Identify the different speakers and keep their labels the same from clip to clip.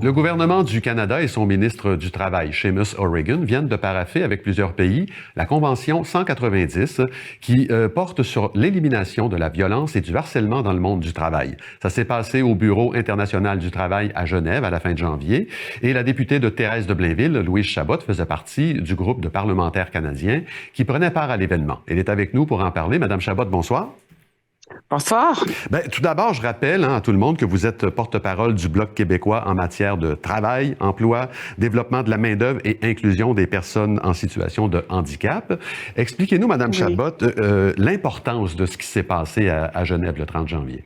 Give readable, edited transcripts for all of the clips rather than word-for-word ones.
Speaker 1: Le gouvernement du Canada et son ministre du Travail, Seamus O'Regan, viennent de paraffer avec plusieurs pays la Convention 190 qui porte sur l'élimination de la violence et du harcèlement dans le monde du travail. Ça s'est passé au Bureau international du travail à Genève à la fin de janvier et la députée de Thérèse de Blainville, Louise Chabot, faisait partie du groupe de parlementaires canadiens qui prenait part à l'événement. Elle est avec nous pour en parler. Madame Chabot, bonsoir.
Speaker 2: Bonsoir.
Speaker 1: Bien, tout d'abord, je rappelle à tout le monde que vous êtes porte-parole du Bloc québécois en matière de travail, emploi, développement de la main-d'œuvre et inclusion des personnes en situation de handicap. Expliquez-nous, Madame Chabot, l'importance de ce qui s'est passé à Genève le 30 janvier.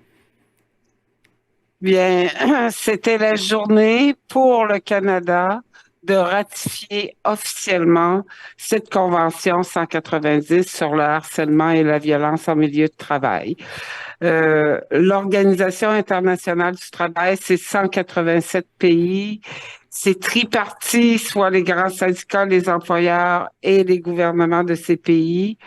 Speaker 2: Bien, c'était la journée pour le Canada de ratifier officiellement cette convention 190 sur le harcèlement et la violence en milieu de travail. L'Organisation internationale du travail, c'est 187 pays. C'est tripartis, soit les grands syndicats, les employeurs et les gouvernements de ces pays,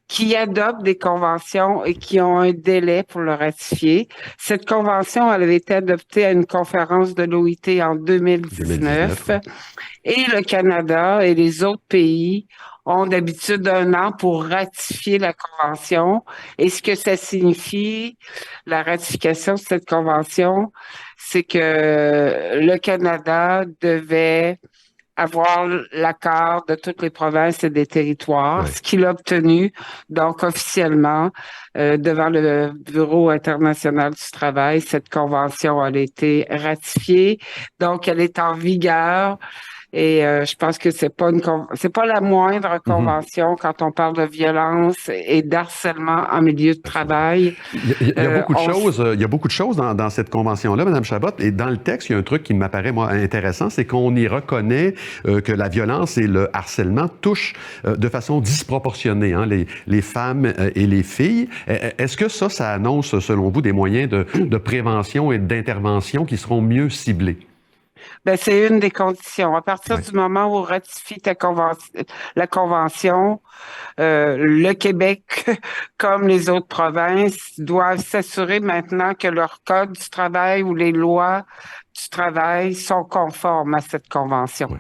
Speaker 2: qui adoptent des conventions et qui ont un délai pour le ratifier. Cette convention, elle avait été adoptée à une conférence de l'OIT en 2019. Et le Canada et les autres pays ont d'habitude 1 an pour ratifier la convention. Et ce que ça signifie, la ratification de cette convention, c'est que le Canada devait avoir l'accord de toutes les provinces et des territoires, ce qu'il a obtenu, donc officiellement, devant le Bureau international du travail. Cette convention a été ratifiée, donc elle est en vigueur. Et je pense que c'est pas la moindre convention quand on parle de violence et d'harcèlement en milieu de travail.
Speaker 1: Il y a beaucoup de choses dans cette convention-là, Madame Chabot. Et dans le texte, il y a un truc qui m'apparaît, moi, intéressant, c'est qu'on y reconnaît que la violence et le harcèlement touchent de façon disproportionnée les femmes et les filles. Est-ce que ça annonce, selon vous, des moyens de prévention et d'intervention qui seront mieux ciblés?
Speaker 2: Ben, c'est une des conditions. À partir du moment où on ratifie la convention, le Québec, comme les autres provinces, doivent s'assurer maintenant que leur code du travail ou les lois du travail sont conformes à cette convention.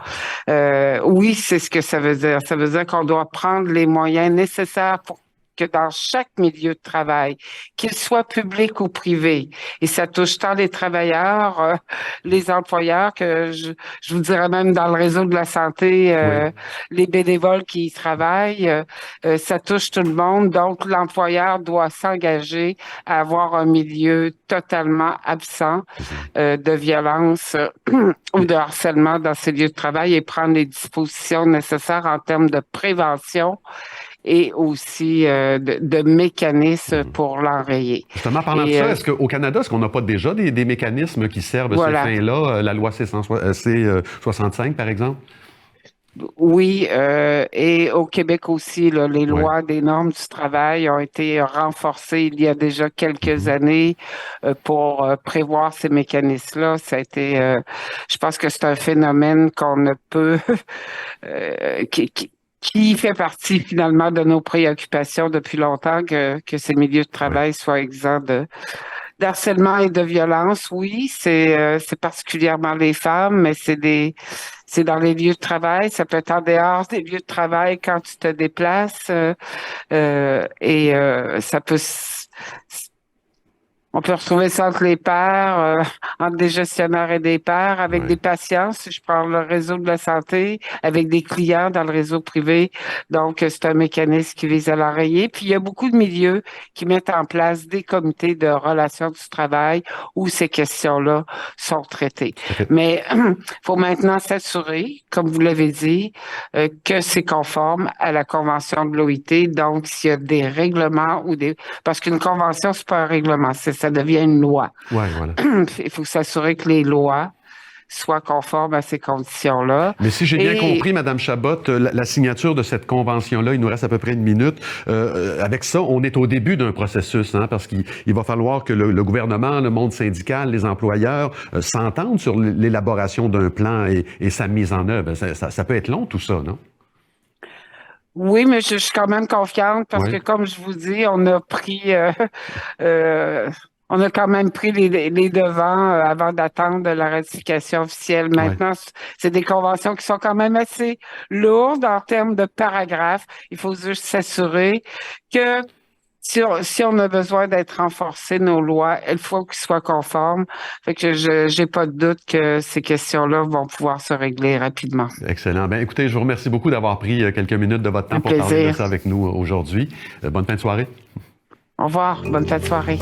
Speaker 2: Oui, c'est ce que ça veut dire. Ça veut dire qu'on doit prendre les moyens nécessaires pour que dans chaque milieu de travail, qu'il soit public ou privé, et ça touche tant les travailleurs, les employeurs, que je vous dirais même dans le réseau de la santé, les bénévoles qui y travaillent, ça touche tout le monde. Donc, l'employeur doit s'engager à avoir un milieu totalement absent de violence ou de harcèlement dans ces lieux de travail et prendre les dispositions nécessaires en termes de prévention et aussi de mécanismes pour l'enrayer.
Speaker 1: Justement, parlant de ça, est-ce qu'au Canada, est-ce qu'on n'a pas déjà des mécanismes qui servent ces fins-là, la loi C65, par exemple?
Speaker 2: Oui, et au Québec aussi, là, les lois des normes du travail ont été renforcées il y a déjà quelques années pour prévoir ces mécanismes-là. Ça a été, je pense que c'est un phénomène qu'on ne peut, qui fait partie finalement de nos préoccupations depuis longtemps, que ces milieux de travail soient exempts d'harcèlement et de violence. Oui, c'est particulièrement les femmes, mais c'est dans les lieux de travail. Ça peut être en dehors des lieux de travail quand tu te déplaces, et ça peut on peut retrouver ça entre les pairs, entre des gestionnaires et des pairs, avec des patients, si je prends le réseau de la santé, avec des clients dans le réseau privé. Donc, c'est un mécanisme qui vise à l'enrayer. Puis, il y a beaucoup de milieux qui mettent en place des comités de relations du travail où ces questions-là sont traitées. Mais il faut maintenant s'assurer, comme vous l'avez dit, que c'est conforme à la Convention de l'OIT. Donc, s'il y a des règlements ou parce qu'une convention, c'est pas un règlement, ça devient une loi. Il faut s'assurer que les lois soient conformes à ces conditions-là.
Speaker 1: Mais si j'ai bien compris, Madame Chabot, la signature de cette convention-là, il nous reste à peu près 1 minute. Avec ça, on est au début d'un processus, parce qu'il va falloir que le gouvernement, le monde syndical, les employeurs s'entendent sur l'élaboration d'un plan et sa mise en œuvre. Ça peut être long, tout ça, non?
Speaker 2: Oui, mais je suis quand même confiante parce que, comme je vous dis, on a pris on a quand même pris les devants avant d'attendre la ratification officielle.
Speaker 1: Ouais.
Speaker 2: Maintenant, c'est des conventions qui sont quand même assez lourdes en termes de paragraphes. Il faut juste s'assurer que si on a besoin d'être renforcé, nos lois, il faut qu'ils soient conformes. Fait que j'ai pas de doute que ces questions-là vont pouvoir se régler rapidement.
Speaker 1: Excellent. Ben, écoutez, je vous remercie beaucoup d'avoir pris quelques minutes de votre temps
Speaker 2: Un
Speaker 1: pour parler de
Speaker 2: plaisir.
Speaker 1: ça avec nous aujourd'hui. Bonne fin de soirée.
Speaker 2: Au revoir. Bonne fin de soirée.